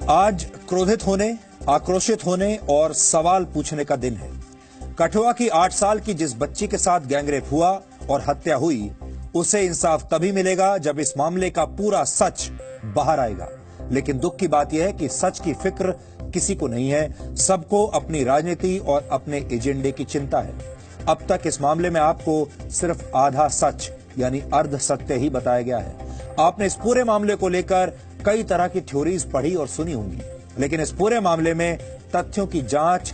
आज क्रोधित होने, आक्रोशित होने और सवाल पूछने का दिन है। कठुआ की 8 साल की जिस बच्ची के साथ गैंगरेप हुआ और हत्या हुई, उसे इंसाफ तभी मिलेगा जब इस मामले का पूरा सच बाहर आएगा। लेकिन दुख की बात यह है कि सच की फिक्र किसी को नहीं है। सबको अपनी राजनीति और अपने एजेंडे की चिंता है। अब तक इस मामले में आपको सिर्फ आधा सच यानी अर्ध सत्य ही बताया गया है। आपने इस पूरे मामले को लेकर कई तरह की थ्योरीज पढ़ी और सुनी होंगी, लेकिन इस पूरे मामले में तथ्यों की जांच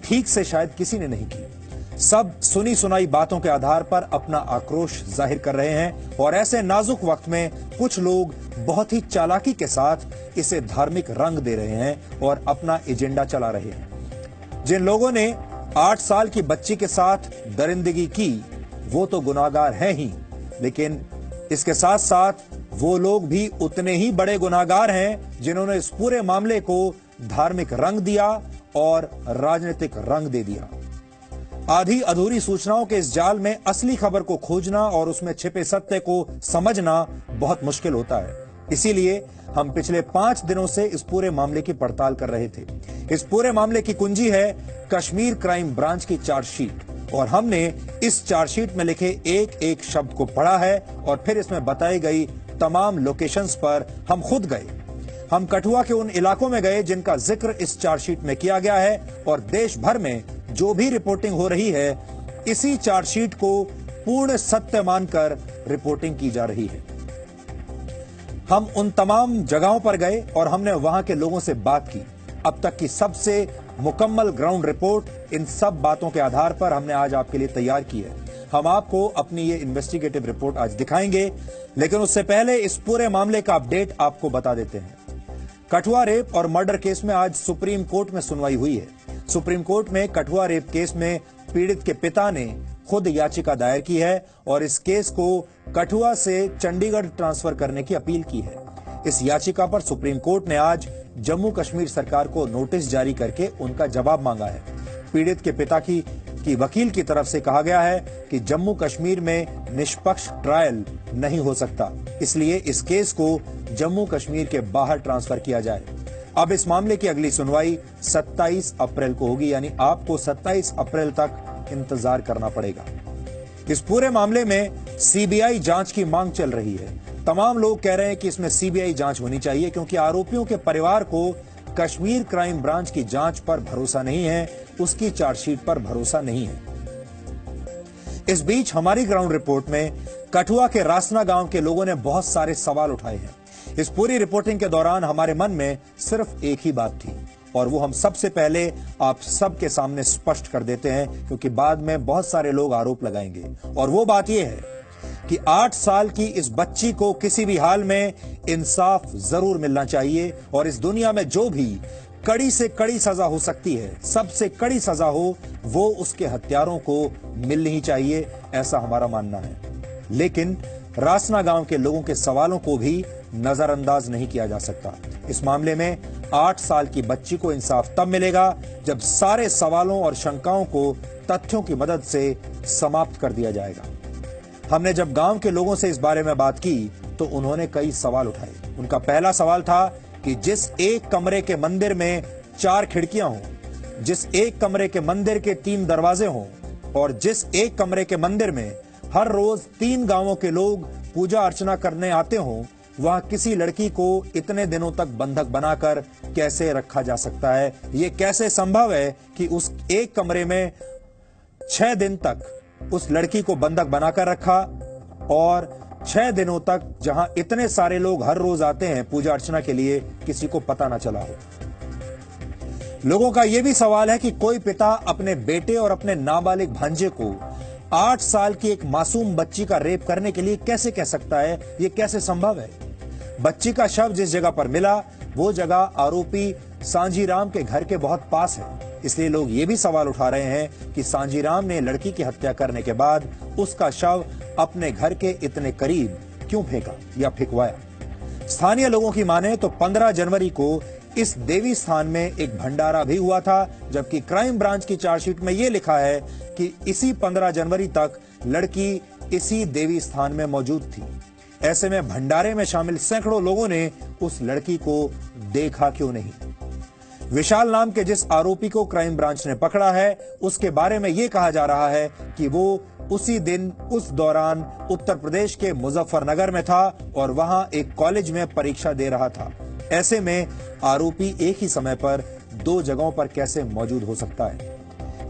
ठीक से शायद किसी ने नहीं की। सब सुनी सुनाई बातों के आधार पर अपना आक्रोश जाहिर कर रहे हैं और ऐसे नाजुक वक्त में कुछ लोग बहुत ही चालाकी के साथ इसे धार्मिक रंग दे रहे हैं और अपना एजेंडा चला रहे हैं। जिन लोगों ने 8 साल की बच्ची के साथ दरिंदगी की, वो तो गुनाहगार हैं ही, लेकिन इसके साथ साथ वो लोग भी उतने ही बड़े गुनाहगार हैं जिन्होंने इस पूरे मामले को धार्मिक रंग दिया और राजनीतिक रंग दे दिया। आधी अधूरी सूचनाओं के इस जाल में असली खबर को खोजना और उसमें छिपे सत्य को समझना बहुत मुश्किल होता है। इसीलिए हम पिछले 5 दिनों से इस पूरे मामले की पड़ताल कर रहे थे। इस पूरे मामले की कुंजी है कश्मीर क्राइम ब्रांच की चार्जशीट, और हमने इस चार्जशीट में लिखे एक एक शब्द को पढ़ा है और फिर इसमें बताई गई तमाम लोकेशंस पर हम खुद गए। हम कठुआ के उन इलाकों में गए जिनका जिक्र इस चार्जशीट में किया गया है, और देश भर में जो भी रिपोर्टिंग हो रही है, इसी चार्जशीट को पूर्ण सत्य मानकर रिपोर्टिंग की जा रही है। हम उन तमाम जगहों पर गए और हमने वहां के लोगों से बात की। अब तक की सबसे मुकम्मल ग्राउंड रिपोर्ट इन सब बातों के आधार पर हमने आज आपके लिए तैयार की है। हम आपको अपनी ये इन्वेस्टिगेटिव रिपोर्ट आज दिखाएंगे, लेकिन उससे पहले इस पूरे मामले का अपडेट आपको बता देते हैं। कठुआ रेप और मर्डर केस में आज सुप्रीम कोर्ट में सुनवाई हुई है। सुप्रीम कोर्ट में कठुआ रेप केस में पीड़ित के पिता ने खुद याचिका दायर की है और इस केस को कठुआ से चंडीगढ़ ट्रांसफर करने की अपील की है। इस याचिका पर सुप्रीम कोर्ट ने आज जम्मू कश्मीर सरकार को नोटिस जारी करके उनका जवाब मांगा है। पीड़ित के पिता की वकील की तरफ से कहा गया है कि जम्मू कश्मीर में निष्पक्ष ट्रायल नहीं हो सकता, इसलिए इस केस को जम्मू कश्मीर के बाहर ट्रांसफर किया जाए। अब इस मामले की अगली सुनवाई 27 अप्रैल को होगी, यानी आपको 27 अप्रैल तक इंतजार करना पड़ेगा। इस पूरे मामले में सीबीआई जांच की मांग चल रही है। तमाम लोग कह रहे हैं कि इसमें सीबीआई जांच होनी चाहिए, क्योंकि आरोपियों के परिवार को कश्मीर क्राइम ब्रांच की जांच पर भरोसा नहीं है, उसकी चार्जशीट पर भरोसा नहीं है। इस बीच हमारी ग्राउंड रिपोर्ट में कठुआ के रासना गांव के लोगों ने बहुत सारे सवाल उठाए हैं। इस पूरी रिपोर्टिंग के दौरान हमारे मन में सिर्फ एक ही बात थी, और वो हम सबसे पहले आप सबके सामने स्पष्ट कर देते हैं, क्योंकि बाद में बहुत सारे लोग आरोप लगाएंगे। और वो बात यह है कि 8 साल की इस बच्ची को किसी भी हाल में इंसाफ जरूर मिलना चाहिए, और इस दुनिया में जो भी कड़ी से कड़ी सजा हो सकती है, सबसे कड़ी सजा हो, वो उसके हत्यारों को मिलनी ही चाहिए, ऐसा हमारा मानना है। लेकिन रासना गांव के लोगों के सवालों को भी नजरअंदाज नहीं किया जा सकता। इस मामले में 8 साल की बच्ची को इंसाफ तब मिलेगा जब सारे सवालों और शंकाओं को तथ्यों की मदद से समाप्त कर दिया जाएगा। हमने जब गांव के लोगों से इस बारे में बात की तो उन्होंने कई सवाल उठाए। उनका पहला सवाल था कि जिस एक कमरे के मंदिर में 4 खिड़कियां हों, जिस एक कमरे के मंदिर के 3 दरवाजे हों, और जिस एक कमरे के मंदिर में हर रोज 3 गांवों के लोग पूजा अर्चना करने आते हों, वहां किसी लड़की को इतने दिनों तक बंधक बनाकर कैसे रखा जा सकता है? ये कैसे संभव है कि उस एक कमरे में 6 दिन तक उस लड़की को बंधक बनाकर रखा, और 6 दिनों तक जहां इतने सारे लोग हर रोज आते हैं पूजा अर्चना के लिए, किसी को पता ना चला हो? लोगों का यह भी सवाल है कि कोई पिता अपने बेटे और अपने नाबालिग भांजे को 8 साल की एक मासूम बच्ची का रेप करने के लिए कैसे कह सकता है? यह कैसे संभव है? बच्ची का शव जिस जगह पर मिला, वो जगह आरोपी सांजीराम के घर के बहुत पास है, इसलिए लोग ये भी सवाल उठा रहे हैं कि सांजीराम ने लड़की की हत्या करने के बाद उसका शव अपने घर के इतने करीब क्यों फेंका या फेंकवाया। स्थानीय लोगों की माने तो 15 जनवरी को इस देवी स्थान में एक भंडारा भी हुआ था, जबकि क्राइम ब्रांच की चार्जशीट में यह लिखा है कि इसी 15 जनवरी तक लड़की इसी देवी स्थान में मौजूद थी। ऐसे में भंडारे में शामिल सैकड़ों लोगों ने उस लड़की को देखा क्यों नहीं? विशाल नाम के जिस आरोपी को क्राइम ब्रांच ने पकड़ा है, उसके बारे में यह कहा जा रहा है कि वो उसी दिन उस दौरान उत्तर प्रदेश के मुजफ्फरनगर में था और वहां एक कॉलेज में परीक्षा दे रहा था। ऐसे में आरोपी एक ही समय पर दो जगहों पर कैसे मौजूद हो सकता है?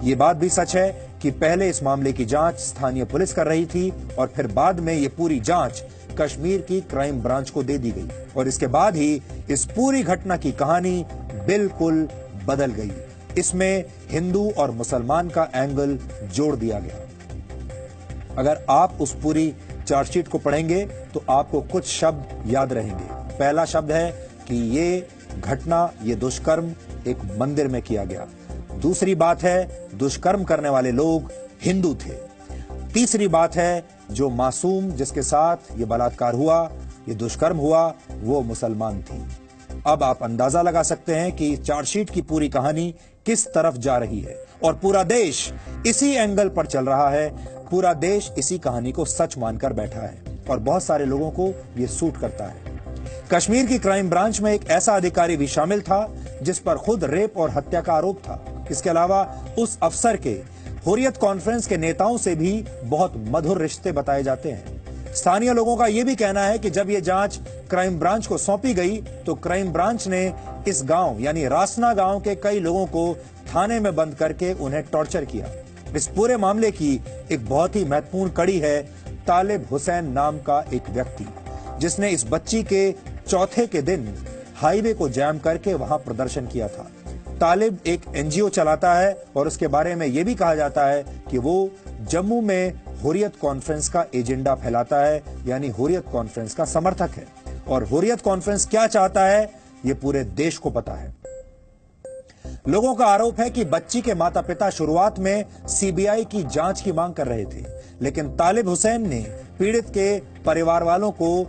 ये बात भी सच है कि पहले इस मामले की जांच स्थानीय पुलिस कर रही थी और फिर बाद में ये पूरी जांच कश्मीर की क्राइम ब्रांच को दे दी गई और इसके बाद ही इस पूरी घटना की कहानी बिल्कुल बदल गई। इसमें हिंदू और मुसलमान का एंगल जोड़ दिया गया। अगर आप उस पूरी चार्जशीट को पढ़ेंगे तो आपको कुछ शब्द याद रहेंगे। पहला शब्द है कि ये घटना, ये दुष्कर्म एक मंदिर में किया गया। दूसरी बात है, दुष्कर्म करने वाले लोग हिंदू थे। तीसरी बात है, जो मासूम जिसके साथ ये बलात्कार हुआ, ये दुष्कर्म हुआ, वो मुसलमान थी। अब आप अंदाजा लगा सकते हैं कि चार्जशीट की पूरी कहानी किस तरफ जा रही है और पूरा देश इसी एंगल पर चल रहा है। पूरा देश इसी कहानी को सच मानकर बैठा है और बहुत सारे लोगों को यह सूट करता है। कश्मीर की क्राइम ब्रांच में एक ऐसा अधिकारी भी शामिल था जिस पर खुद रेप और हत्या का आरोप था। इसके अलावा उस अफसर के हुर्रियत कॉन्फ्रेंस के नेताओं से भी बहुत मधुर रिश्ते बताए जाते हैं। स्थानीय लोगों का यह भी कहना है कि जब यह जांच क्राइम ब्रांच को सौंपी गई तो क्राइम ब्रांच ने इस गांव यानी रासना गांव के कई लोगों को थाने में बंद करके उन्हें टॉर्चर किया। इस पूरे मामले की एक बहुत ही महत्वपूर्ण कड़ी है तालिब हुसैन नाम का एक व्यक्ति, जिसने इस बच्ची के चौथे के दिन हाईवे को जैम करके वहां प्रदर्शन किया था। तालिब एक एनजीओ चलाता है और उसके बारे में यह भी कहा जाता है कि वो जम्मू में हुर्रियत कॉन्फ्रेंस का एजेंडा फैलाता है, यानी हुर्रियत कॉन्फ्रेंस का समर्थक है। और हुर्रियत कॉन्फ्रेंस क्या चाहता है, यह पूरे देश को पता है। लोगों का आरोप है कि बच्ची के माता पिता शुरुआत में सीबीआई की जांच की मांग कर रहे थे, लेकिन तालिब हुसैन ने पीड़ित के परिवार वालों को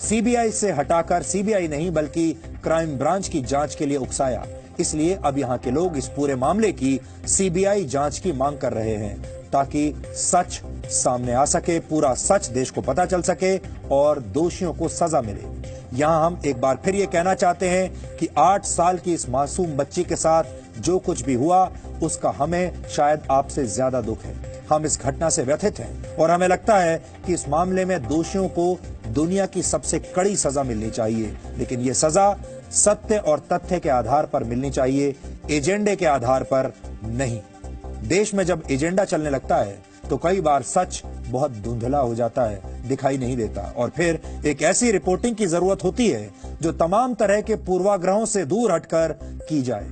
सीबीआई से हटाकर सीबीआई नहीं बल्कि क्राइम ब्रांच की जांच के लिए उकसाया। इसलिए अब यहां के लोग इस पूरे मामले की सीबीआई जांच की मांग कर रहे हैं ताकि सच सामने आ सके, पूरा सच देश को पता चल सके और दोषियों को सजा मिले। यहां हम एक बार फिर ये कहना चाहते हैं कि 8 साल की इस मासूम बच्ची के साथ जो कुछ भी हुआ उसका हमें शायद आपसे ज्यादा दुख है। हम इस घटना से व्यथित हैं और हमें लगता है कि इस मामले में दोषियों को दुनिया की सबसे कड़ी सजा मिलनी चाहिए, लेकिन यह सजा सत्य और तथ्य के आधार पर मिलनी चाहिए, एजेंडे के आधार पर नहीं। देश में जब एजेंडा चलने लगता है तो कई बार सच बहुत धुंधला हो जाता है, दिखाई नहीं देता और फिर एक ऐसी रिपोर्टिंग की जरूरत होती है जो तमाम तरह के पूर्वाग्रहों से दूर हटकर की जाए।